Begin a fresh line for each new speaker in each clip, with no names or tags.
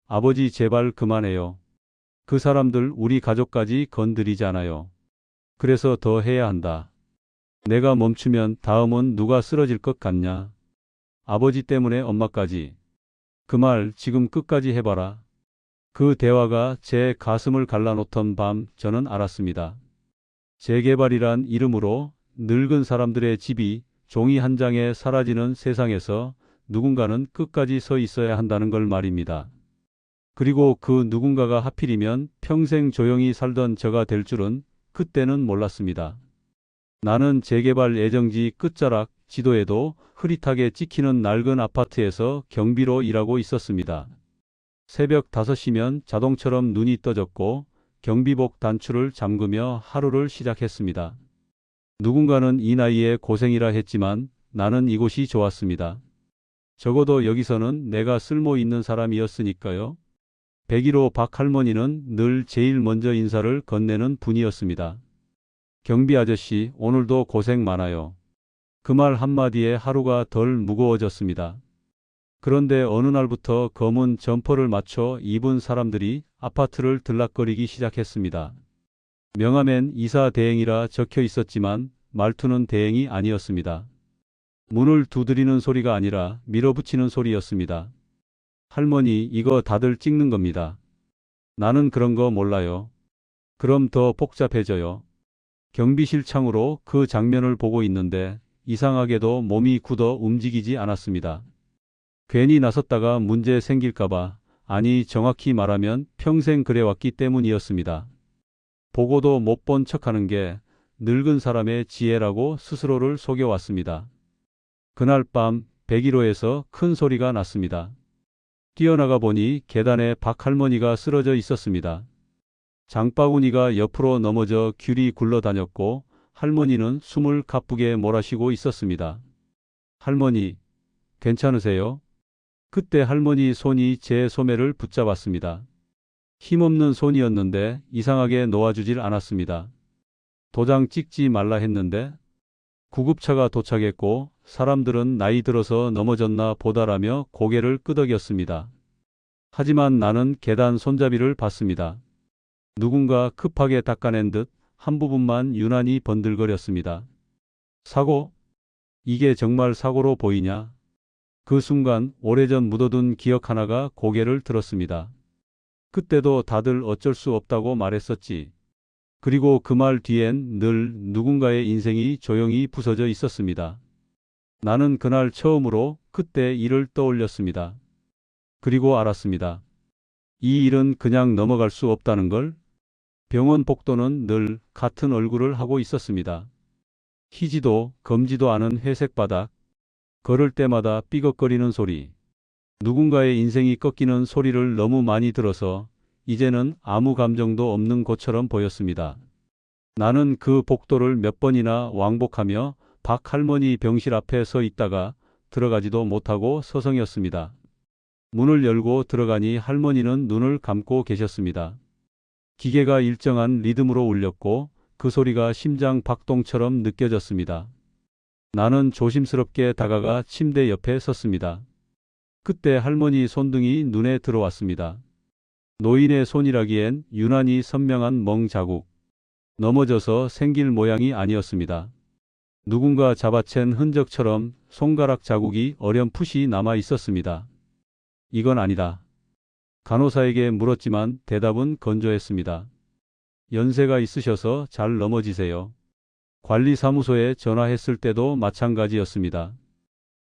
아버지 제발 그만해요. 그 사람들 우리 가족까지 건드리잖아요. 그래서 더 해야 한다. 내가 멈추면 다음은 누가 쓰러질 것 같냐? 아버지 때문에 엄마까지. 그 말 지금 끝까지 해봐라. 그 대화가 제 가슴을 갈라놓던 밤 저는 알았습니다. 재개발이란 이름으로 늙은 사람들의 집이 종이 한 장에 사라지는 세상에서 누군가는 끝까지 서 있어야 한다는 걸 말입니다. 그리고 그 누군가가 하필이면 평생 조용히 살던 저가 될 줄은 그때는 몰랐습니다. 나는 재개발 예정지 끝자락 지도에도 흐릿하게 찍히는 낡은 아파트에서 경비로 일하고 있었습니다. 새벽 5시면 자동처럼 눈이 떠졌고 경비복 단추를 잠그며 하루를 시작했습니다. 누군가는 이 나이에 고생이라 했지만 나는 이곳이 좋았습니다. 적어도 여기서는 내가 쓸모 있는 사람이었으니까요. 101호 박 할머니는 늘 제일 먼저 인사를 건네는 분이었습니다. 경비 아저씨, 오늘도 고생 많아요. 그 말 한마디에 하루가 덜 무거워졌습니다. 그런데 어느 날부터 검은 점퍼를 맞춰 입은 사람들이 아파트를 들락거리기 시작했습니다. 명함엔 이사 대행이라 적혀 있었지만 말투는 대행이 아니었습니다. 문을 두드리는 소리가 아니라 밀어붙이는 소리였습니다. 할머니, 이거 다들 찍는 겁니다. 나는 그런 거 몰라요. 그럼 더 복잡해져요. 경비실 창으로 그 장면을 보고 있는데 이상하게도 몸이 굳어 움직이지 않았습니다. 괜히 나섰다가 문제 생길까봐, 아니 정확히 말하면 평생 그래왔기 때문이었습니다. 보고도 못 본 척하는 게 늙은 사람의 지혜라고 스스로를 속여왔습니다. 그날 밤 101호에서 큰 소리가 났습니다. 뛰어나가 보니 계단에 박 할머니가 쓰러져 있었습니다. 장바구니가 옆으로 넘어져 귤이 굴러다녔고 할머니는 숨을 가쁘게 몰아쉬고 있었습니다. 할머니, 괜찮으세요? 그때 할머니 손이 제 소매를 붙잡았습니다. 힘없는 손이었는데 이상하게 놓아주질 않았습니다. 도장 찍지 말라 했는데. 구급차가 도착했고 사람들은 나이 들어서 넘어졌나 보다라며 고개를 끄덕였습니다. 하지만 나는 계단 손잡이를 봤습니다. 누군가 급하게 닦아낸 듯 한 부분만 유난히 번들거렸습니다. 사고? 이게 정말 사고로 보이냐? 그 순간 오래전 묻어둔 기억 하나가 고개를 들었습니다. 그때도 다들 어쩔 수 없다고 말했었지. 그리고 그 말 뒤엔 늘 누군가의 인생이 조용히 부서져 있었습니다. 나는 그날 처음으로 그때 일을 떠올렸습니다. 그리고 알았습니다. 이 일은 그냥 넘어갈 수 없다는 걸. 병원 복도는 늘 같은 얼굴을 하고 있었습니다. 희지도 검지도 않은 회색 바닥, 걸을 때마다 삐걱거리는 소리. 누군가의 인생이 꺾이는 소리를 너무 많이 들어서 이제는 아무 감정도 없는 곳처럼 보였습니다. 나는 그 복도를 몇 번이나 왕복하며 박 할머니 병실 앞에 서 있다가 들어가지도 못하고 서성였습니다. 문을 열고 들어가니 할머니는 눈을 감고 계셨습니다. 기계가 일정한 리듬으로 울렸고 그 소리가 심장 박동처럼 느껴졌습니다. 나는 조심스럽게 다가가 침대 옆에 섰습니다. 그때 할머니 손등이 눈에 들어왔습니다. 노인의 손이라기엔 유난히 선명한 멍 자국. 넘어져서 생길 모양이 아니었습니다. 누군가 잡아챈 흔적처럼 손가락 자국이 어렴풋이 남아 있었습니다. 이건 아니다. 간호사에게 물었지만 대답은 건조했습니다. 연세가 있으셔서 잘 넘어지세요. 관리사무소에 전화했을 때도 마찬가지였습니다.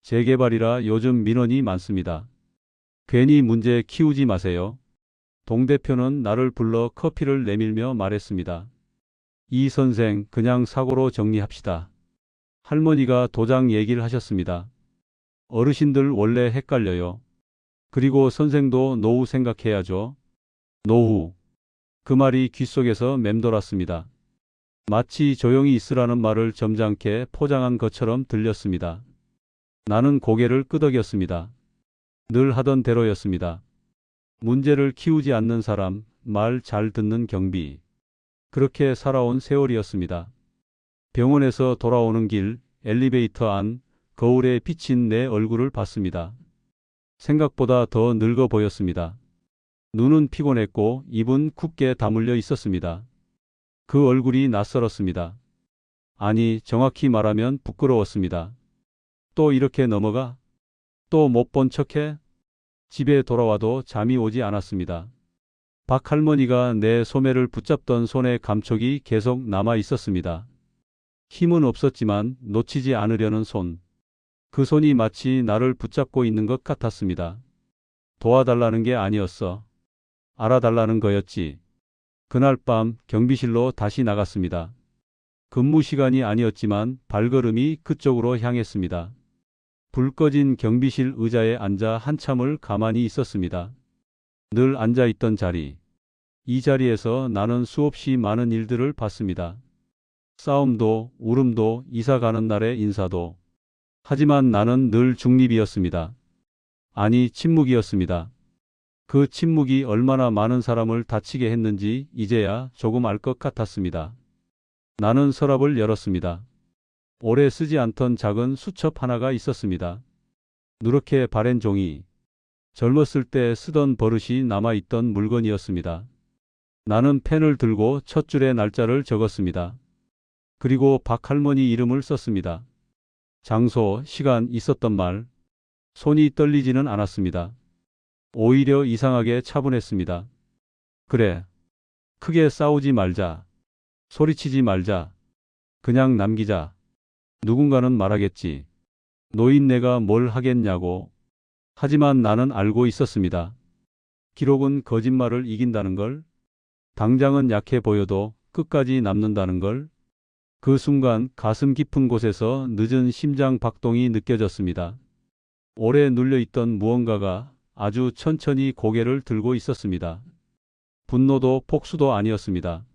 재개발이라 요즘 민원이 많습니다. 괜히 문제 키우지 마세요. 동 대표는 나를 불러 커피를 내밀며 말했습니다. 이 선생, 그냥 사고로 정리합시다. 할머니가 도장 얘기를 하셨습니다. 어르신들 원래 헷갈려요. 그리고 선생도 노후 생각해야죠. 노후. 그 말이 귓속에서 맴돌았습니다. 마치 조용히 있으라는 말을 점잖게 포장한 것처럼 들렸습니다. 나는 고개를 끄덕였습니다. 늘 하던 대로였습니다. 문제를 키우지 않는 사람, 말 잘 듣는 경비. 그렇게 살아온 세월이었습니다. 병원에서 돌아오는 길, 엘리베이터 안, 거울에 비친 내 얼굴을 봤습니다. 생각보다 더 늙어 보였습니다. 눈은 피곤했고 입은 굳게 다물려 있었습니다. 그 얼굴이 낯설었습니다. 아니, 정확히 말하면 부끄러웠습니다. 또 이렇게 넘어가? 또 못 본 척해? 집에 돌아와도 잠이 오지 않았습니다. 박 할머니가 내 소매를 붙잡던 손의 감촉이 계속 남아 있었습니다. 힘은 없었지만 놓치지 않으려는 손. 그 손이 마치 나를 붙잡고 있는 것 같았습니다. 도와달라는 게 아니었어. 알아달라는 거였지. 그날 밤 경비실로 다시 나갔습니다. 근무 시간이 아니었지만 발걸음이 그쪽으로 향했습니다. 불 꺼진 경비실 의자에 앉아 한참을 가만히 있었습니다. 늘 앉아있던 자리. 이 자리에서 나는 수없이 많은 일들을 봤습니다. 싸움도, 울음도, 이사 가는 날의 인사도. 하지만 나는 늘 중립이었습니다. 아니, 침묵이었습니다. 그 침묵이 얼마나 많은 사람을 다치게 했는지 이제야 조금 알 것 같았습니다. 나는 서랍을 열었습니다. 오래 쓰지 않던 작은 수첩 하나가 있었습니다. 누렇게 바랜 종이. 젊었을 때 쓰던 버릇이 남아있던 물건이었습니다. 나는 펜을 들고 첫 줄에 날짜를 적었습니다. 그리고 박 할머니 이름을 썼습니다. 장소, 시간, 있었던 말. 손이 떨리지는 않았습니다. 오히려 이상하게 차분했습니다. 그래. 크게 싸우지 말자. 소리치지 말자. 그냥 남기자. 누군가는 말하겠지. 노인네가 뭘 하겠냐고. 하지만 나는 알고 있었습니다. 기록은 거짓말을 이긴다는 걸. 당장은 약해 보여도 끝까지 남는다는 걸. 그 순간 가슴 깊은 곳에서 늦은 심장 박동이 느껴졌습니다. 오래 눌려있던 무언가가 아주 천천히 고개를 들고 있었습니다. 분노도 폭수도 아니었습니다.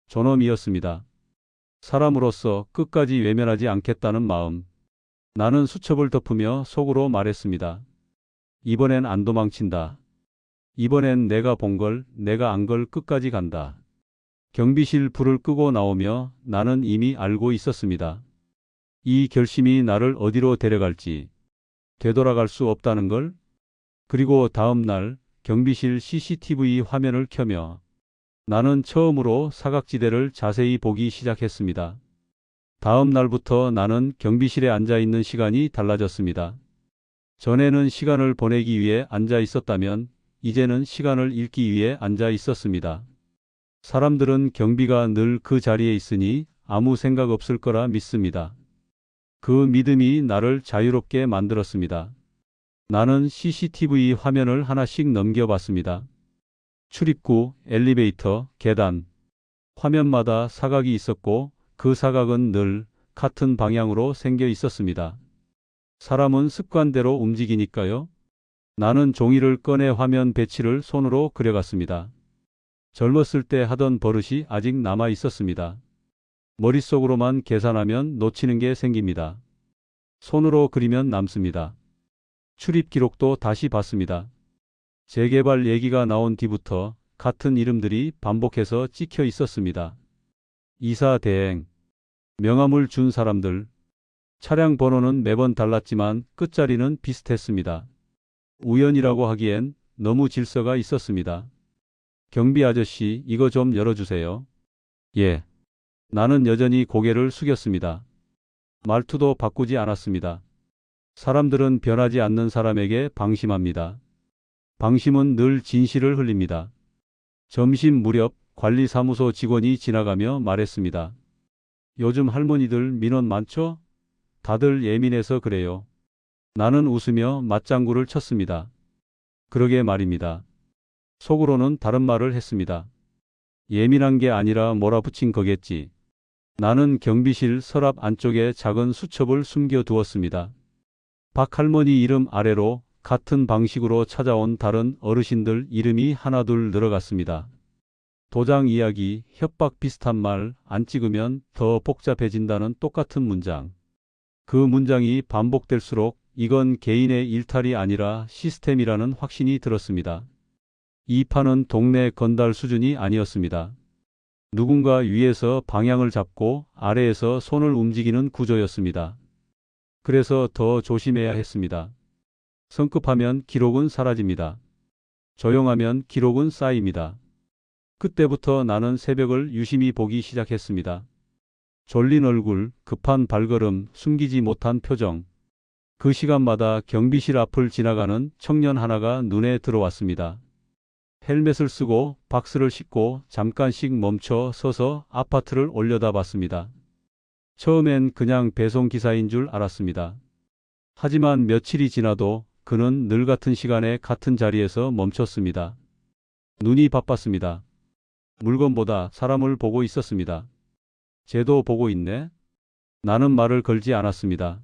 존엄이었습니다. 사람으로서 끝까지 외면하지 않겠다는 마음. 나는 수첩을 덮으며 속으로 말했습니다. 이번엔 안 도망친다. 이번엔 내가 본 걸, 내가 안 걸 끝까지 간다. 경비실 불을 끄고 나오며 나는 이미 알고 있었습니다. 이 결심이 나를 어디로 데려갈지. 되돌아갈 수 없다는 걸. 그리고 다음 날 경비실 CCTV 화면을 켜며 나는 처음으로 사각지대를 자세히 보기 시작했습니다. 다음 날부터 나는 경비실에 앉아 있는 시간이 달라졌습니다. 전에는 시간을 보내기 위해 앉아 있었다면 이제는 시간을 읽기 위해 앉아 있었습니다. 사람들은 경비가 늘 그 자리에 있으니 아무 생각 없을 거라 믿습니다. 그 믿음이 나를 자유롭게 만들었습니다. 나는 CCTV 화면을 하나씩 넘겨봤습니다. 출입구, 엘리베이터, 계단. 화면마다 사각이 있었고 그 사각은 늘 같은 방향으로 생겨 있었습니다. 사람은 습관대로 움직이니까요. 나는 종이를 꺼내 화면 배치를 손으로 그려갔습니다. 젊었을 때 하던 버릇이 아직 남아 있었습니다. 머릿속으로만 계산하면 놓치는 게 생깁니다. 손으로 그리면 남습니다. 출입 기록도 다시 봤습니다. 재개발 얘기가 나온 뒤부터 같은 이름들이 반복해서 찍혀 있었습니다. 이사 대행, 명함을 준 사람들, 차량 번호는 매번 달랐지만 끝자리는 비슷했습니다. 우연이라고 하기엔 너무 질서가 있었습니다. 경비 아저씨, 이거 좀 열어주세요. 예. 나는 여전히 고개를 숙였습니다. 말투도 바꾸지 않았습니다. 사람들은 변하지 않는 사람에게 방심합니다. 방심은 늘 진실을 흘립니다. 점심 무렵 관리사무소 직원이 지나가며 말했습니다. 요즘 할머니들 민원 많죠? 다들 예민해서 그래요. 나는 웃으며 맞장구를 쳤습니다. 그러게 말입니다. 속으로는 다른 말을 했습니다. 예민한 게 아니라 몰아붙인 거겠지. 나는 경비실 서랍 안쪽에 작은 수첩을 숨겨두었습니다. 박 할머니 이름 아래로 같은 방식으로 찾아온 다른 어르신들 이름이 하나둘 늘어갔습니다. 도장 이야기, 협박 비슷한 말, 안 찍으면 더 복잡해진다는 똑같은 문장. 그 문장이 반복될수록 이건 개인의 일탈이 아니라 시스템이라는 확신이 들었습니다. 이 판은 동네 건달 수준이 아니었습니다. 누군가 위에서 방향을 잡고 아래에서 손을 움직이는 구조였습니다. 그래서 더 조심해야 했습니다. 성급하면 기록은 사라집니다. 조용하면 기록은 쌓입니다. 그때부터 나는 새벽을 유심히 보기 시작했습니다. 졸린 얼굴, 급한 발걸음, 숨기지 못한 표정. 그 시간마다 경비실 앞을 지나가는 청년 하나가 눈에 들어왔습니다. 헬멧을 쓰고 박스를 싣고 잠깐씩 멈춰 서서 아파트를 올려다봤습니다. 처음엔 그냥 배송기사인 줄 알았습니다. 하지만 며칠이 지나도 그는 늘 같은 시간에 같은 자리에서 멈췄습니다. 눈이 바빴습니다. 물건보다 사람을 보고 있었습니다. 쟤도 보고 있네? 나는 말을 걸지 않았습니다.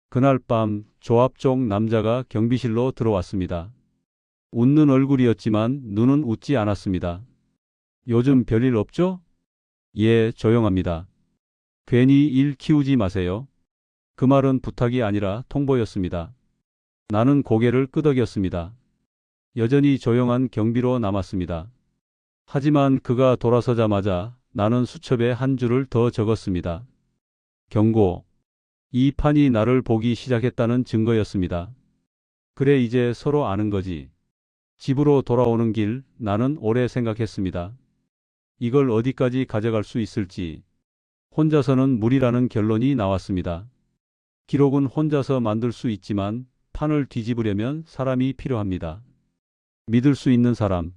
그날 밤 조합 쪽 남자가 경비실로 들어왔습니다. 웃는 얼굴이었지만 눈은 웃지 않았습니다. 요즘 별일 없죠? 예, 조용합니다. 괜히 일 키우지 마세요. 그 말은 부탁이 아니라 통보였습니다. 나는 고개를 끄덕였습니다. 여전히 조용한 경비로 남았습니다. 하지만 그가 돌아서자마자 나는 수첩에 한 줄을 더 적었습니다. 경고. 이 판이 나를 보기 시작했다는 증거였습니다. 그래, 이제 서로 아는 거지. 집으로 돌아오는 길 나는 오래 생각했습니다. 이걸 어디까지 가져갈 수 있을지. 혼자서는 무리라는 결론이 나왔습니다. 기록은 혼자서 만들 수 있지만 판을 뒤집으려면 사람이 필요합니다. 믿을 수 있는 사람.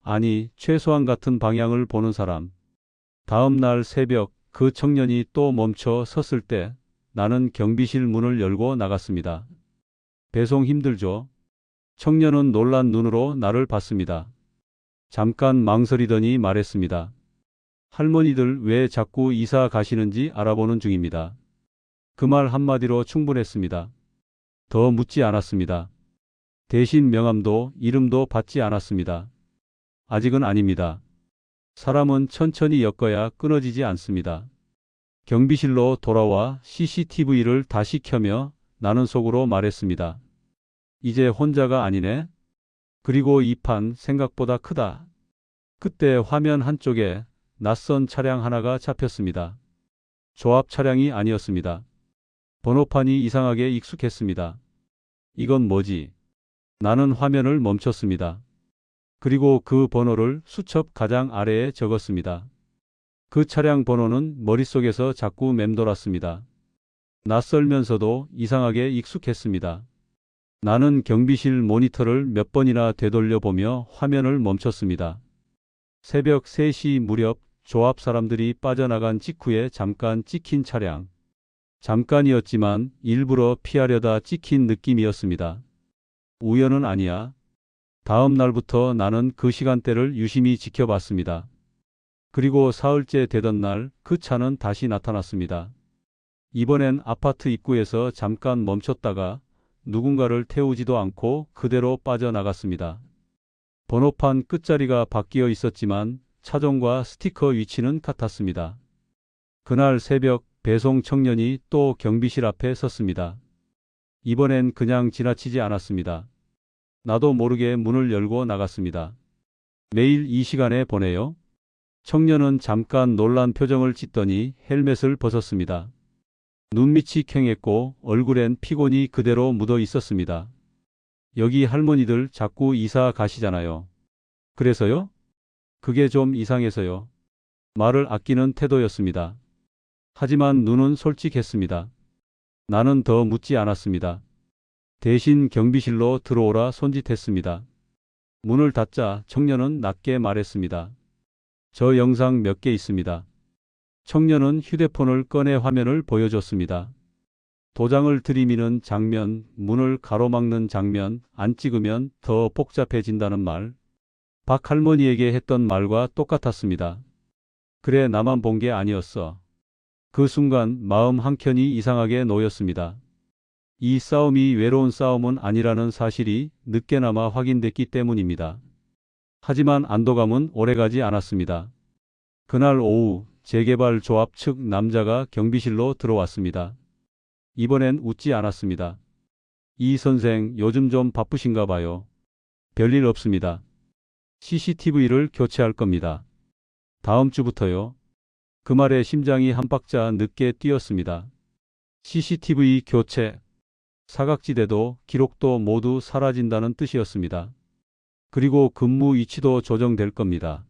아니, 최소한 같은 방향을 보는 사람. 다음 날 새벽 그 청년이 또 멈춰 섰을 때 나는 경비실 문을 열고 나갔습니다. 배송 힘들죠? 청년은 놀란 눈으로 나를 봤습니다. 잠깐 망설이더니 말했습니다. 할머니들 왜 자꾸 이사 가시는지 알아보는 중입니다. 그 말 한마디로 충분했습니다. 더 묻지 않았습니다. 대신 명함도 이름도 받지 않았습니다. 아직은 아닙니다. 사람은 천천히 엮어야 끊어지지 않습니다. 경비실로 돌아와 CCTV를 다시 켜며 나는 속으로 말했습니다. 이제 혼자가 아니네. 그리고 이 판 생각보다 크다. 그때 화면 한쪽에 낯선 차량 하나가 잡혔습니다. 조합 차량이 아니었습니다. 번호판이 이상하게 익숙했습니다. 이건 뭐지? 나는 화면을 멈췄습니다. 그리고 그 번호를 수첩 가장 아래에 적었습니다. 그 차량 번호는 머릿속에서 자꾸 맴돌았습니다. 낯설면서도 이상하게 익숙했습니다. 나는 경비실 모니터를 몇 번이나 되돌려보며 화면을 멈췄습니다. 새벽 3시 무렵 조합 사람들이 빠져나간 직후에 잠깐 찍힌 차량. 잠깐이었지만 일부러 피하려다 찍힌 느낌이었습니다. 우연은 아니야. 다음 날부터 나는 그 시간대를 유심히 지켜봤습니다. 그리고 사흘째 되던 날 그 차는 다시 나타났습니다. 이번엔 아파트 입구에서 잠깐 멈췄다가 누군가를 태우지도 않고 그대로 빠져나갔습니다. 번호판 끝자리가 바뀌어 있었지만 차종과 스티커 위치는 같았습니다. 그날 새벽 배송 청년이 또 경비실 앞에 섰습니다. 이번엔 그냥 지나치지 않았습니다. 나도 모르게 문을 열고 나갔습니다. 매일 이 시간에 보내요? 청년은 잠깐 놀란 표정을 짓더니 헬멧을 벗었습니다. 눈밑이 퀭했고 얼굴엔 피곤이 그대로 묻어 있었습니다. 여기 할머니들 자꾸 이사 가시잖아요. 그래서요? 그게 좀 이상해서요. 말을 아끼는 태도였습니다. 하지만 눈은 솔직했습니다. 나는 더 묻지 않았습니다. 대신 경비실로 들어오라 손짓했습니다. 문을 닫자 청년은 낮게 말했습니다. 저 영상 몇 개 있습니다. 청년은 휴대폰을 꺼내 화면을 보여줬습니다. 도장을 들이미는 장면, 문을 가로막는 장면, 안 찍으면 더 복잡해진다는 말. 박 할머니에게 했던 말과 똑같았습니다. 그래, 나만 본 게 아니었어. 그 순간 마음 한켠이 이상하게 놓였습니다. 이 싸움이 외로운 싸움은 아니라는 사실이 늦게나마 확인됐기 때문입니다. 하지만 안도감은 오래가지 않았습니다. 그날 오후 재개발 조합 측 남자가 경비실로 들어왔습니다. 이번엔 웃지 않았습니다. 이 선생 요즘 좀 바쁘신가 봐요. 별일 없습니다. CCTV를 교체할 겁니다. 다음 주부터요. 그 말에 심장이 한 박자 늦게 뛰었습니다. CCTV 교체, 사각지대도 기록도 모두 사라진다는 뜻이었습니다. 그리고 근무 위치도 조정될 겁니다.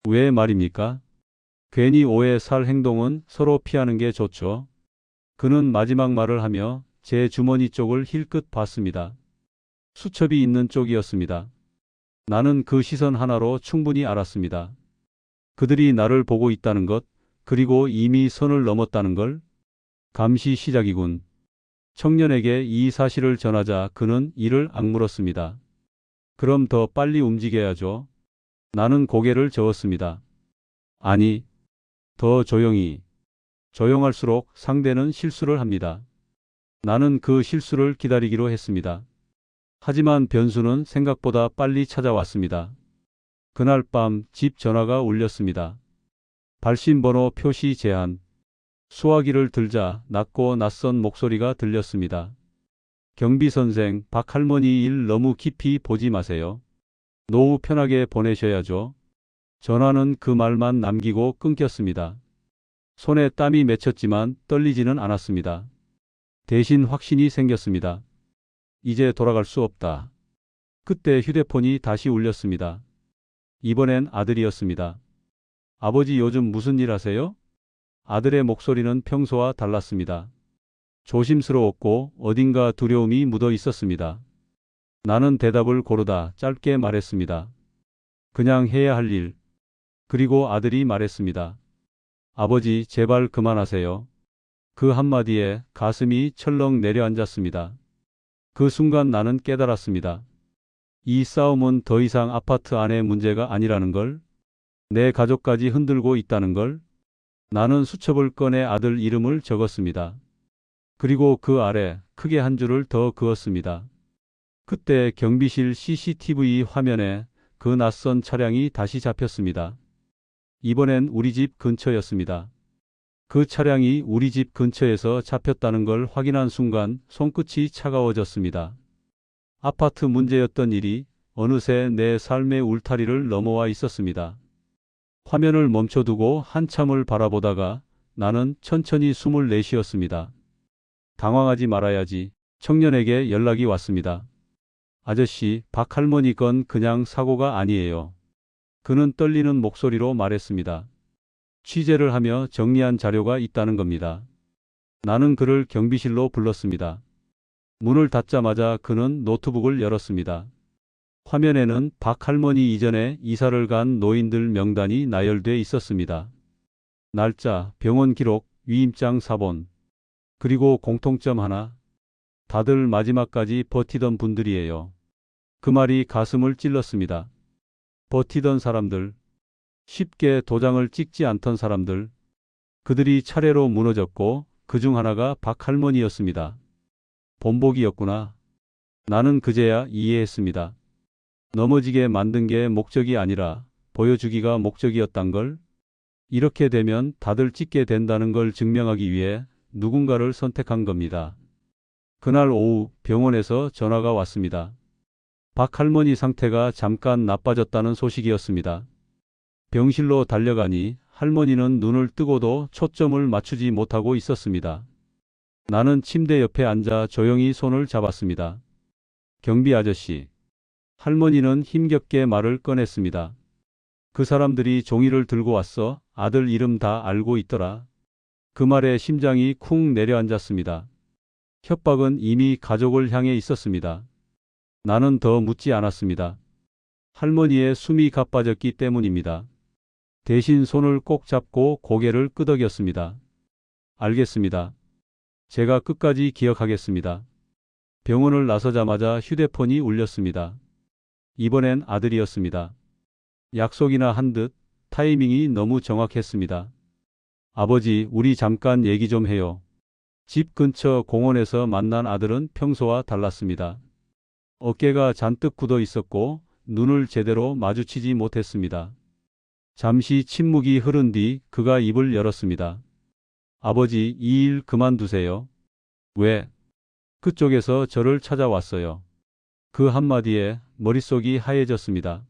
왜 말입니까? 괜히 오해 살 행동은 서로 피하는 게 좋죠. 그는 마지막 말을 하며 제 주머니 쪽을 힐끗 봤습니다. 수첩이 있는 쪽이었습니다. 나는 그 시선 하나로 충분히 알았습니다. 그들이 나를 보고 있다는 것, 그리고 이미 선을 넘었다는 걸. 감시 시작이군. 청년에게 이 사실을 전하자 그는 이를 악물었습니다. 그럼 더 빨리 움직여야죠. 나는 고개를 저었습니다. 아니, 더 조용히. 조용할수록 상대는 실수를 합니다. 나는 그 실수를 기다리기로 했습니다. 하지만 변수는 생각보다 빨리 찾아왔습니다. 그날 밤 집 전화가 울렸습니다. 발신번호 표시 제한. 수화기를 들자 낮고 낯선 목소리가 들렸습니다. 경비 선생, 박 할머니 일 너무 깊이 보지 마세요. 노후 편하게 보내셔야죠. 전화는 그 말만 남기고 끊겼습니다. 손에 땀이 맺혔지만 떨리지는 않았습니다. 대신 확신이 생겼습니다. 이제 돌아갈 수 없다. 그때 휴대폰이 다시 울렸습니다. 이번엔 아들이었습니다. 아버지 요즘 무슨 일 하세요? 아들의 목소리는 평소와 달랐습니다. 조심스러웠고 어딘가 두려움이 묻어 있었습니다. 나는 대답을 고르다 짧게 말했습니다. 그냥 해야 할 일. 그리고 아들이 말했습니다. 아버지, 제발 그만하세요. 그 한마디에 가슴이 철렁 내려앉았습니다. 그 순간 나는 깨달았습니다. 이 싸움은 더 이상 아파트 안의 문제가 아니라는 걸, 내 가족까지 흔들고 있다는 걸. 나는 수첩을 꺼내 아들 이름을 적었습니다. 그리고 그 아래 크게 한 줄을 더 그었습니다. 그때 경비실 CCTV 화면에 그 낯선 차량이 다시 잡혔습니다. 이번엔 우리 집 근처였습니다. 그 차량이 우리 집 근처에서 잡혔다는 걸 확인한 순간 손끝이 차가워졌습니다. 아파트 문제였던 일이 어느새 내 삶의 울타리를 넘어와 있었습니다. 화면을 멈춰두고 한참을 바라보다가 나는 천천히 숨을 내쉬었습니다. 당황하지 말아야지. 청년에게 연락이 왔습니다. 아저씨, 박 할머니 건 그냥 사고가 아니에요. 그는 떨리는 목소리로 말했습니다. 취재를 하며 정리한 자료가 있다는 겁니다. 나는 그를 경비실로 불렀습니다. 문을 닫자마자 그는 노트북을 열었습니다. 화면에는 박 할머니 이전에 이사를 간 노인들 명단이 나열돼 있었습니다. 날짜, 병원 기록, 위임장 사본. 그리고 공통점 하나. 다들 마지막까지 버티던 분들이에요. 그 말이 가슴을 찔렀습니다. 버티던 사람들. 쉽게 도장을 찍지 않던 사람들. 그들이 차례로 무너졌고 그중 하나가 박 할머니였습니다. 본보기였구나. 나는 그제야 이해했습니다. 넘어지게 만든 게 목적이 아니라 보여주기가 목적이었단 걸. 이렇게 되면 다들 찍게 된다는 걸 증명하기 위해 누군가를 선택한 겁니다. 그날 오후 병원에서 전화가 왔습니다. 박 할머니 상태가 잠깐 나빠졌다는 소식이었습니다. 병실로 달려가니 할머니는 눈을 뜨고도 초점을 맞추지 못하고 있었습니다. 나는 침대 옆에 앉아 조용히 손을 잡았습니다. 경비 아저씨. 할머니는 힘겹게 말을 꺼냈습니다. 그 사람들이 종이를 들고 왔어. 아들 이름 다 알고 있더라. 그 말에 심장이 쿵 내려앉았습니다. 협박은 이미 가족을 향해 있었습니다. 나는 더 묻지 않았습니다. 할머니의 숨이 가빠졌기 때문입니다. 대신 손을 꼭 잡고 고개를 끄덕였습니다. 알겠습니다. 제가 끝까지 기억하겠습니다. 병원을 나서자마자 휴대폰이 울렸습니다. 이번엔 아들이었습니다. 약속이나 한 듯 타이밍이 너무 정확했습니다. 아버지, 우리 잠깐 얘기 좀 해요. 집 근처 공원에서 만난 아들은 평소와 달랐습니다. 어깨가 잔뜩 굳어 있었고 눈을 제대로 마주치지 못했습니다. 잠시 침묵이 흐른 뒤 그가 입을 열었습니다. 아버지, 이 일 그만두세요. 왜? 그쪽에서 저를 찾아왔어요. 그 한마디에 머릿속이 하얘졌습니다.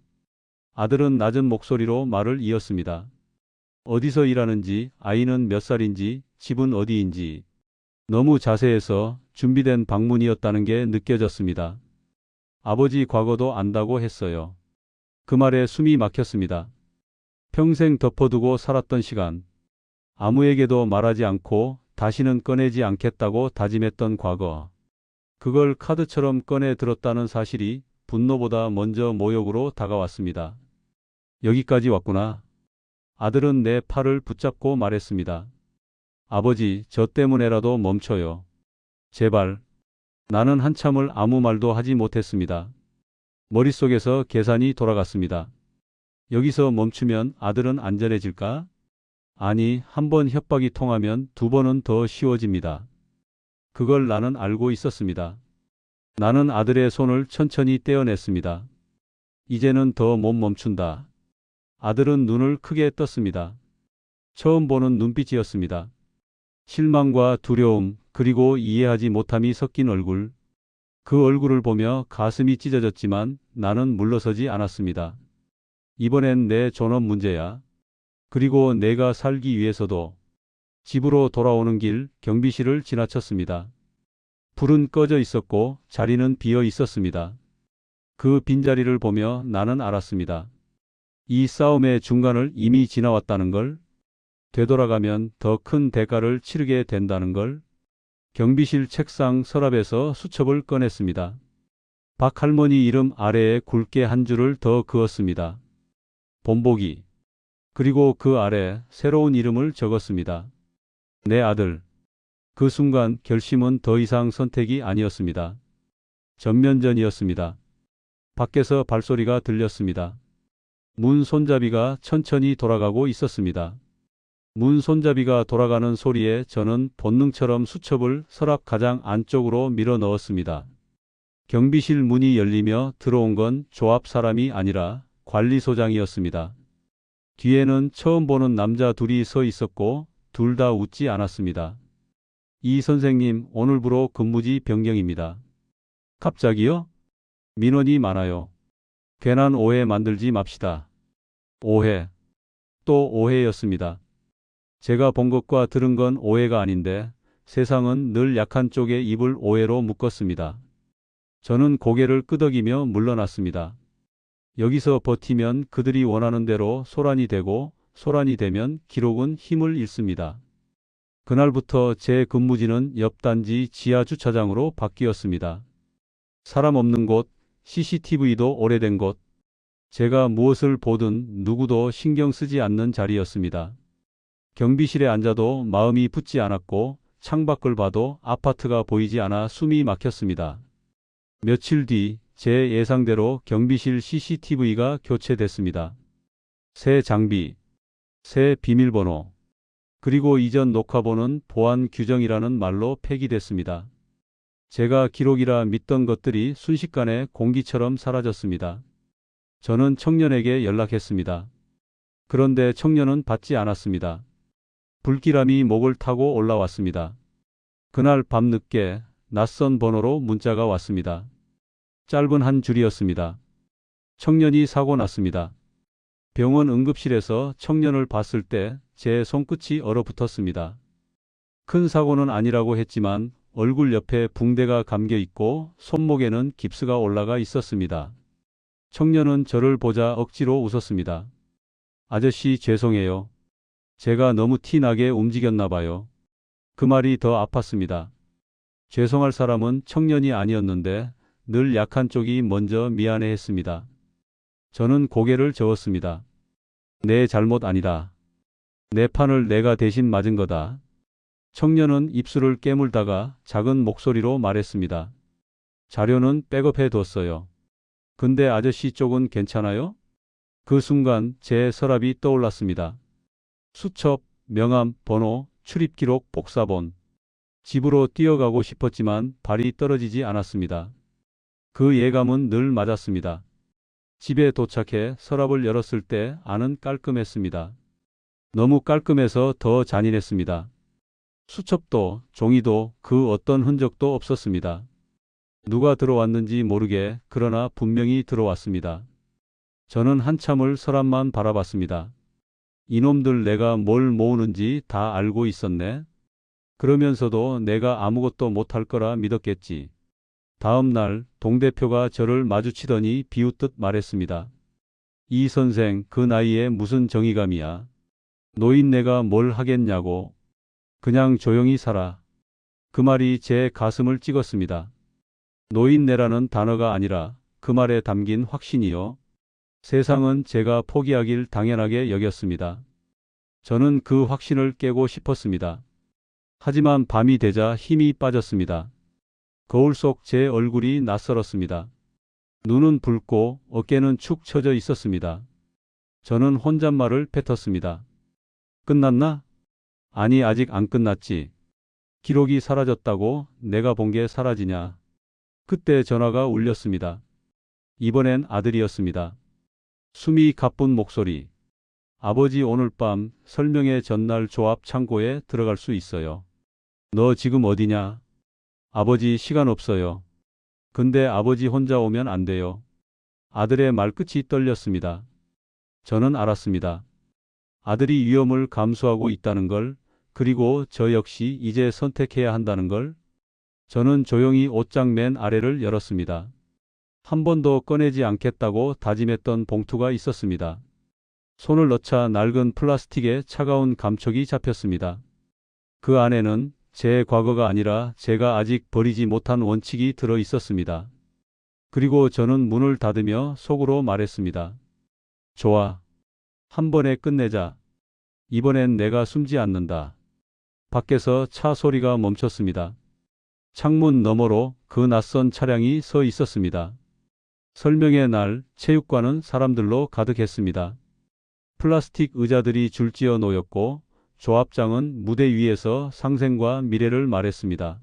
아들은 낮은 목소리로 말을 이었습니다. 어디서 일하는지, 아이는 몇 살인지, 집은 어디인지. 너무 자세해서 준비된 방문이었다는 게 느껴졌습니다. 아버지 과거도 안다고 했어요. 그 말에 숨이 막혔습니다. 평생 덮어두고 살았던 시간, 아무에게도 말하지 않고 다시는 꺼내지 않겠다고 다짐했던 과거, 그걸 카드처럼 꺼내 들었다는 사실이 분노보다 먼저 모욕으로 다가왔습니다. 여기까지 왔구나. 아들은 내 팔을 붙잡고 말했습니다. 아버지, 저 때문에라도 멈춰요. 제발. 나는 한참을 아무 말도 하지 못했습니다. 머릿속에서 계산이 돌아갔습니다. 여기서 멈추면 아들은 안전해질까? 아니, 한 번 협박이 통하면 두 번은 더 쉬워집니다. 그걸 나는 알고 있었습니다. 나는 아들의 손을 천천히 떼어냈습니다. 이제는 더 못 멈춘다. 아들은 눈을 크게 떴습니다. 처음 보는 눈빛이었습니다. 실망과 두려움, 그리고 이해하지 못함이 섞인 얼굴. 그 얼굴을 보며 가슴이 찢어졌지만 나는 물러서지 않았습니다. 이번엔 내 존엄 문제야. 그리고 내가 살기 위해서도. 집으로 돌아오는 길 경비실을 지나쳤습니다. 불은 꺼져 있었고 자리는 비어 있었습니다. 그 빈자리를 보며 나는 알았습니다. 이 싸움의 중간을 이미 지나왔다는 걸, 되돌아가면 더 큰 대가를 치르게 된다는 걸. 경비실 책상 서랍에서 수첩을 꺼냈습니다. 박 할머니 이름 아래에 굵게 한 줄을 더 그었습니다. 본보기. 그리고 그 아래 새로운 이름을 적었습니다. 내 아들. 그 순간 결심은 더 이상 선택이 아니었습니다. 전면전이었습니다. 밖에서 발소리가 들렸습니다. 문 손잡이가 천천히 돌아가고 있었습니다. 문 손잡이가 돌아가는 소리에 저는 본능처럼 수첩을 서랍 가장 안쪽으로 밀어 넣었습니다. 경비실 문이 열리며 들어온 건 조합 사람이 아니라 관리소장이었습니다. 뒤에는 처음 보는 남자 둘이 서 있었고 둘 다 웃지 않았습니다. 이 선생님, 오늘부로 근무지 변경입니다. 갑자기요? 민원이 많아요. 괜한 오해 만들지 맙시다. 오해. 또 오해였습니다. 제가 본 것과 들은 건 오해가 아닌데 세상은 늘 약한 쪽의 입을 오해로 묶었습니다. 저는 고개를 끄덕이며 물러났습니다. 여기서 버티면 그들이 원하는 대로 소란이 되고 소란이 되면 기록은 힘을 잃습니다. 그날부터 제 근무지는 옆 단지 지하 주차장으로 바뀌었습니다. 사람 없는 곳, CCTV도 오래된 곳, 제가 무엇을 보든 누구도 신경 쓰지 않는 자리였습니다. 경비실에 앉아도 마음이 붙지 않았고 창밖을 봐도 아파트가 보이지 않아 숨이 막혔습니다. 며칠 뒤 제 예상대로 경비실 CCTV가 교체됐습니다. 새 장비, 새 비밀번호, 그리고 이전 녹화본은 보안 규정이라는 말로 폐기됐습니다. 제가 기록이라 믿던 것들이 순식간에 공기처럼 사라졌습니다. 저는 청년에게 연락했습니다. 그런데 청년은 받지 않았습니다. 불길함이 목을 타고 올라왔습니다. 그날 밤늦게 낯선 번호로 문자가 왔습니다. 짧은 한 줄이었습니다. 청년이 사고 났습니다. 병원 응급실에서 청년을 봤을 때 제 손끝이 얼어붙었습니다. 큰 사고는 아니라고 했지만 얼굴 옆에 붕대가 감겨 있고 손목에는 깁스가 올라가 있었습니다. 청년은 저를 보자 억지로 웃었습니다. 아저씨 죄송해요. 제가 너무 티나게 움직였나 봐요. 그 말이 더 아팠습니다. 죄송할 사람은 청년이 아니었는데 늘 약한 쪽이 먼저 미안해했습니다. 저는 고개를 저었습니다. 내 잘못 아니다. 내 판을 내가 대신 맞은 거다. 청년은 입술을 깨물다가 작은 목소리로 말했습니다. 자료는 백업해 뒀어요. 근데 아저씨 쪽은 괜찮아요? 그 순간 제 서랍이 떠올랐습니다. 수첩, 명함, 번호, 출입기록, 복사본. 집으로 뛰어가고 싶었지만 발이 떨어지지 않았습니다. 그 예감은 늘 맞았습니다. 집에 도착해 서랍을 열었을 때 안은 깔끔했습니다. 너무 깔끔해서 더 잔인했습니다. 수첩도 종이도 그 어떤 흔적도 없었습니다. 누가 들어왔는지 모르게 그러나 분명히 들어왔습니다. 저는 한참을 서랍만 바라봤습니다. 이놈들 내가 뭘 모으는지 다 알고 있었네. 그러면서도 내가 아무것도 못할 거라 믿었겠지. 다음 날 동대표가 저를 마주치더니 비웃듯 말했습니다. 이 선생, 그 나이에 무슨 정의감이야. 노인네가 뭘 하겠냐고. 그냥 조용히 살아. 그 말이 제 가슴을 찍었습니다. 노인네라는 단어가 아니라 그 말에 담긴 확신이요. 세상은 제가 포기하길 당연하게 여겼습니다. 저는 그 확신을 깨고 싶었습니다. 하지만 밤이 되자 힘이 빠졌습니다. 거울 속 제 얼굴이 낯설었습니다. 눈은 붉고 어깨는 축 처져 있었습니다. 저는 혼잣말을 뱉었습니다. 끝났나? 아니, 아직 안 끝났지. 기록이 사라졌다고? 내가 본 게 사라지냐? 그때 전화가 울렸습니다. 이번엔 아들이었습니다. 숨이 가쁜 목소리. 아버지, 오늘 밤 설명회 전날 조합 창고에 들어갈 수 있어요. 너 지금 어디냐? 아버지, 시간 없어요. 근데 아버지 혼자 오면 안 돼요. 아들의 말끝이 떨렸습니다. 저는 알았습니다. 아들이 위험을 감수하고 있다는 걸, 그리고 저 역시 이제 선택해야 한다는 걸. 저는 조용히 옷장 맨 아래를 열었습니다. 한 번도 꺼내지 않겠다고 다짐했던 봉투가 있었습니다. 손을 넣자 낡은 플라스틱에 차가운 감촉이 잡혔습니다. 그 안에는 제 과거가 아니라 제가 아직 버리지 못한 원칙이 들어 있었습니다. 그리고 저는 문을 닫으며 속으로 말했습니다. 좋아. 한 번에 끝내자. 이번엔 내가 숨지 않는다. 밖에서 차 소리가 멈췄습니다. 창문 너머로 그 낯선 차량이 서 있었습니다. 설명회 날 체육관은 사람들로 가득했습니다. 플라스틱 의자들이 줄지어 놓였고 조합장은 무대 위에서 상생과 미래를 말했습니다.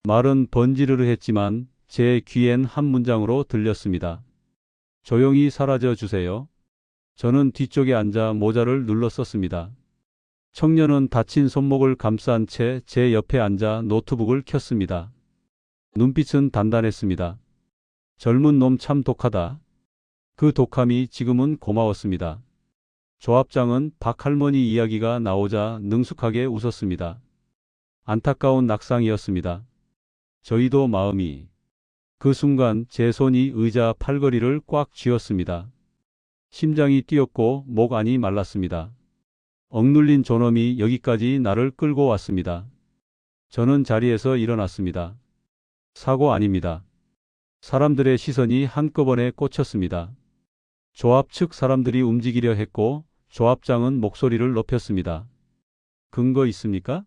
말은 번지르르 했지만 제 귀엔 한 문장으로 들렸습니다. 조용히 사라져 주세요. 저는 뒤쪽에 앉아 모자를 눌렀었습니다. 청년은 다친 손목을 감싼 채 제 옆에 앉아 노트북을 켰습니다. 눈빛은 단단했습니다. 젊은 놈 참 독하다. 그 독함이 지금은 고마웠습니다. 조합장은 박할머니 이야기가 나오자 능숙하게 웃었습니다. 안타까운 낙상이었습니다. 저희도 마음이. 그 순간 제 손이 의자 팔걸이를 꽉 쥐었습니다. 심장이 뛰었고 목 안이 말랐습니다. 억눌린 존엄이 여기까지 나를 끌고 왔습니다. 저는 자리에서 일어났습니다. 사고 아닙니다. 사람들의 시선이 한꺼번에 꽂혔습니다. 조합 측 사람들이 움직이려 했고 조합장은 목소리를 높였습니다. 근거 있습니까?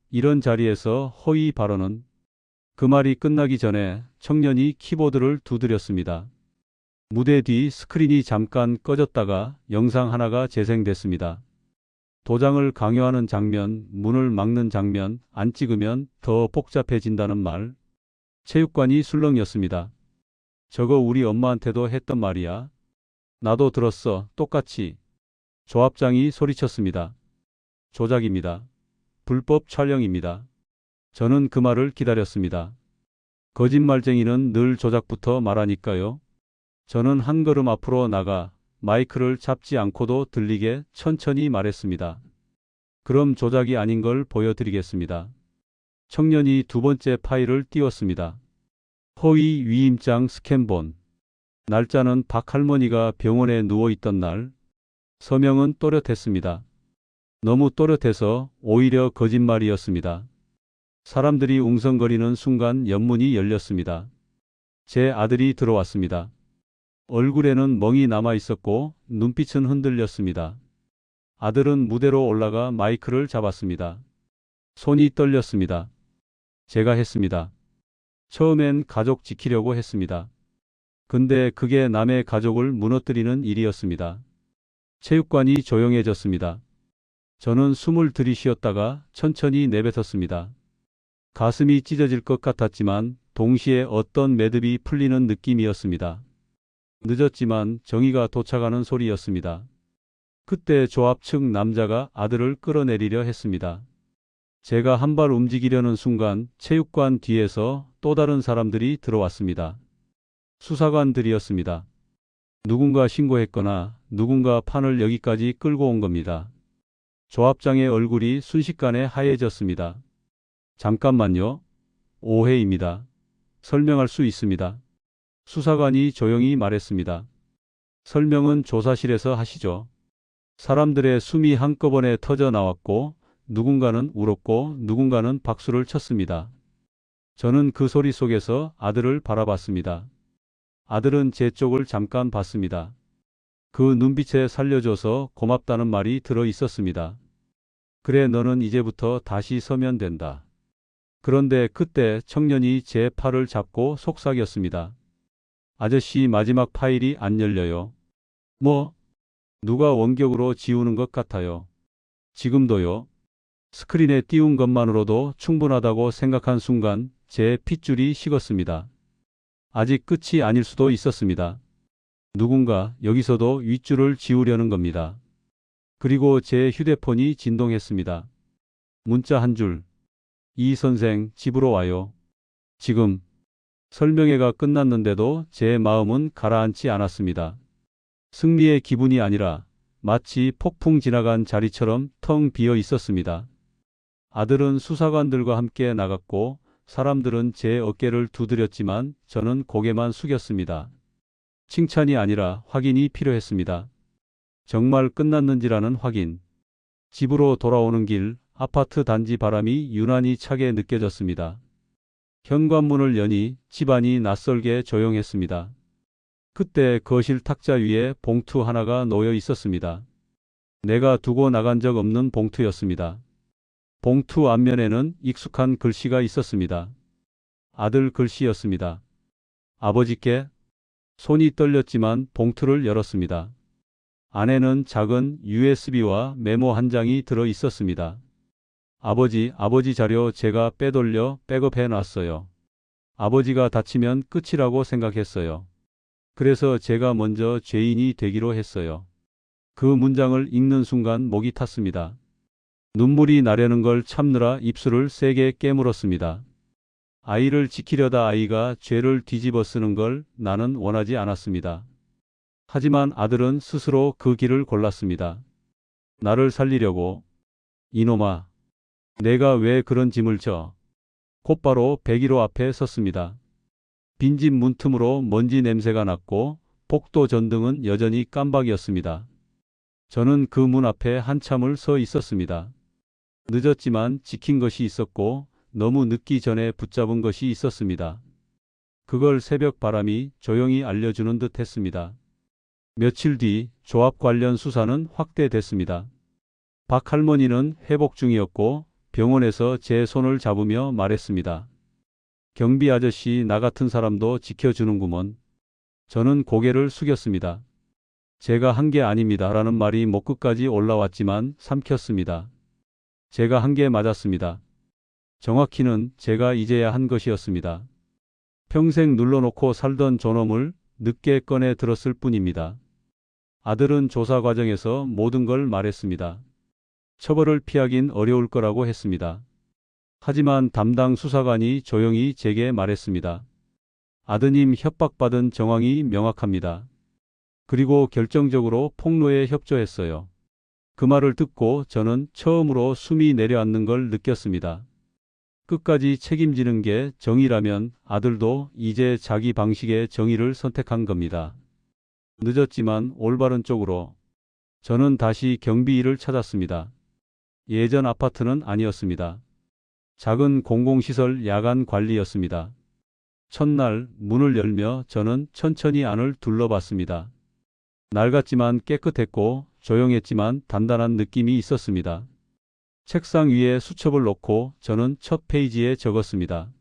이런 자리에서 허위 발언은. 그 말이 끝나기 전에 청년이 키보드를 두드렸습니다. 무대 뒤 스크린이 잠깐 꺼졌다가 영상 하나가 재생됐습니다. 도장을 강요하는 장면, 문을 막는 장면, 안 찍으면 더 복잡해진다는 말. 체육관이 술렁였습니다. 저거 우리 엄마한테도 했던 말이야. 나도 들었어. 똑같이. 조합장이 소리쳤습니다. 조작입니다. 불법 촬영입니다. 저는 그 말을 기다렸습니다. 거짓말쟁이는 늘 조작부터 말하니까요. 저는 한 걸음 앞으로 나가 마이크를 잡지 않고도 들리게 천천히 말했습니다. 그럼 조작이 아닌 걸 보여드리겠습니다. 청년이 두 번째 파일을 띄웠습니다. 허위 위임장 스캔본. 날짜는 박할머니가 병원에 누워있던 날. 서명은 또렷했습니다. 너무 또렷해서 오히려 거짓말이었습니다. 사람들이 웅성거리는 순간 연문이 열렸습니다. 제 아들이 들어왔습니다. 얼굴에는 멍이 남아있었고 눈빛은 흔들렸습니다. 아들은 무대로 올라가 마이크를 잡았습니다. 손이 떨렸습니다. 제가 했습니다. 처음엔 가족 지키려고 했습니다. 근데 그게 남의 가족을 무너뜨리는 일이었습니다. 체육관이 조용해졌습니다. 저는 숨을 들이쉬었다가 천천히 내뱉었습니다. 가슴이 찢어질 것 같았지만 동시에 어떤 매듭이 풀리는 느낌이었습니다. 늦었지만 정의가 도착하는 소리였습니다. 그때 조합 측 남자가 아들을 끌어내리려 했습니다. 제가 한 발 움직이려는 순간 체육관 뒤에서 또 다른 사람들이 들어왔습니다. 수사관들이었습니다. 누군가 신고했거나 누군가 판을 여기까지 끌고 온 겁니다. 조합장의 얼굴이 순식간에 하얘졌습니다. 잠깐만요. 오해입니다. 설명할 수 있습니다. 수사관이 조용히 말했습니다. 설명은 조사실에서 하시죠. 사람들의 숨이 한꺼번에 터져 나왔고 누군가는 울었고 누군가는 박수를 쳤습니다. 저는 그 소리 속에서 아들을 바라봤습니다. 아들은 제 쪽을 잠깐 봤습니다. 그 눈빛에 살려줘서 고맙다는 말이 들어 있었습니다. 그래, 너는 이제부터 다시 서면 된다. 그런데 그때 청년이 제 팔을 잡고 속삭였습니다. 아저씨, 마지막 파일이 안 열려요. 뭐? 누가 원격으로 지우는 것 같아요. 지금도요. 스크린에 띄운 것만으로도 충분하다고 생각한 순간 제 핏줄이 식었습니다. 아직 끝이 아닐 수도 있었습니다. 누군가 여기서도 윗줄을 지우려는 겁니다. 그리고 제 휴대폰이 진동했습니다. 문자 한 줄. 이 선생, 집으로 와요. 지금. 설명회가 끝났는데도 제 마음은 가라앉지 않았습니다. 승리의 기분이 아니라 마치 폭풍 지나간 자리처럼 텅 비어 있었습니다. 아들은 수사관들과 함께 나갔고 사람들은 제 어깨를 두드렸지만 저는 고개만 숙였습니다. 칭찬이 아니라 확인이 필요했습니다. 정말 끝났는지라는 확인. 집으로 돌아오는 길, 아파트 단지 바람이 유난히 차게 느껴졌습니다. 현관문을 여니 집안이 낯설게 조용했습니다. 그때 거실 탁자 위에 봉투 하나가 놓여 있었습니다. 내가 두고 나간 적 없는 봉투였습니다. 봉투 앞면에는 익숙한 글씨가 있었습니다. 아들 글씨였습니다. 아버지께. 손이 떨렸지만 봉투를 열었습니다. 안에는 작은 USB와 메모 한 장이 들어 있었습니다. 아버지 자료 제가 빼돌려 백업해 놨어요. 아버지가 다치면 끝이라고 생각했어요. 그래서 제가 먼저 죄인이 되기로 했어요. 그 문장을 읽는 순간 목이 탔습니다. 눈물이 나려는 걸 참느라 입술을 세게 깨물었습니다. 아이를 지키려다 아이가 죄를 뒤집어 쓰는 걸 나는 원하지 않았습니다. 하지만 아들은 스스로 그 길을 골랐습니다. 나를 살리려고. 이놈아. 내가 왜 그런 짐을 져? 곧바로 101호 앞에 섰습니다. 빈집 문틈으로 먼지 냄새가 났고 복도 전등은 여전히 깜박이었습니다. 저는 그 문 앞에 한참을 서 있었습니다. 늦었지만 지킨 것이 있었고 너무 늦기 전에 붙잡은 것이 있었습니다. 그걸 새벽 바람이 조용히 알려주는 듯 했습니다. 며칠 뒤 조합 관련 수사는 확대됐습니다. 박 할머니는 회복 중이었고 병원에서 제 손을 잡으며 말했습니다. 경비 아저씨, 나 같은 사람도 지켜주는구먼. 저는 고개를 숙였습니다. 제가 한 게 아닙니다. 라는 말이 목 끝까지 올라왔지만 삼켰습니다. 제가 한 게 맞았습니다. 정확히는 제가 이제야 한 것이었습니다. 평생 눌러놓고 살던 존엄을 늦게 꺼내 들었을 뿐입니다. 아들은 조사 과정에서 모든 걸 말했습니다. 처벌을 피하긴 어려울 거라고 했습니다. 하지만 담당 수사관이 조용히 제게 말했습니다. 아드님 협박받은 정황이 명확합니다. 그리고 결정적으로 폭로에 협조했어요. 그 말을 듣고 저는 처음으로 숨이 내려앉는 걸 느꼈습니다. 끝까지 책임지는 게 정의라면 아들도 이제 자기 방식의 정의를 선택한 겁니다. 늦었지만 올바른 쪽으로. 저는 다시 경비 일을 찾았습니다. 예전 아파트는 아니었습니다. 작은 공공시설 야간 관리였습니다. 첫날 문을 열며 저는 천천히 안을 둘러봤습니다. 낡았지만 깨끗했고 조용했지만 단단한 느낌이 있었습니다. 책상 위에 수첩을 놓고 저는 첫 페이지에 적었습니다.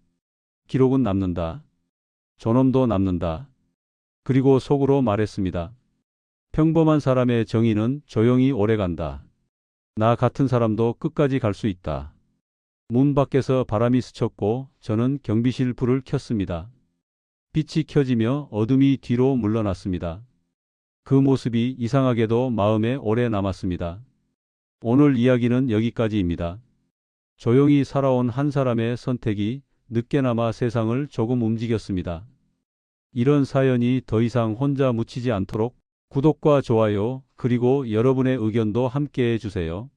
기록은 남는다. 존엄도 남는다. 그리고 속으로 말했습니다. 평범한 사람의 정의는 조용히 오래간다. 나 같은 사람도 끝까지 갈 수 있다. 문 밖에서 바람이 스쳤고 저는 경비실 불을 켰습니다. 빛이 켜지며 어둠이 뒤로 물러났습니다. 그 모습이 이상하게도 마음에 오래 남았습니다. 오늘 이야기는 여기까지입니다. 조용히 살아온 한 사람의 선택이 늦게나마 세상을 조금 움직였습니다. 이런 사연이 더 이상 혼자 묻히지 않도록 구독과 좋아요 그리고 여러분의 의견도 함께 해주세요.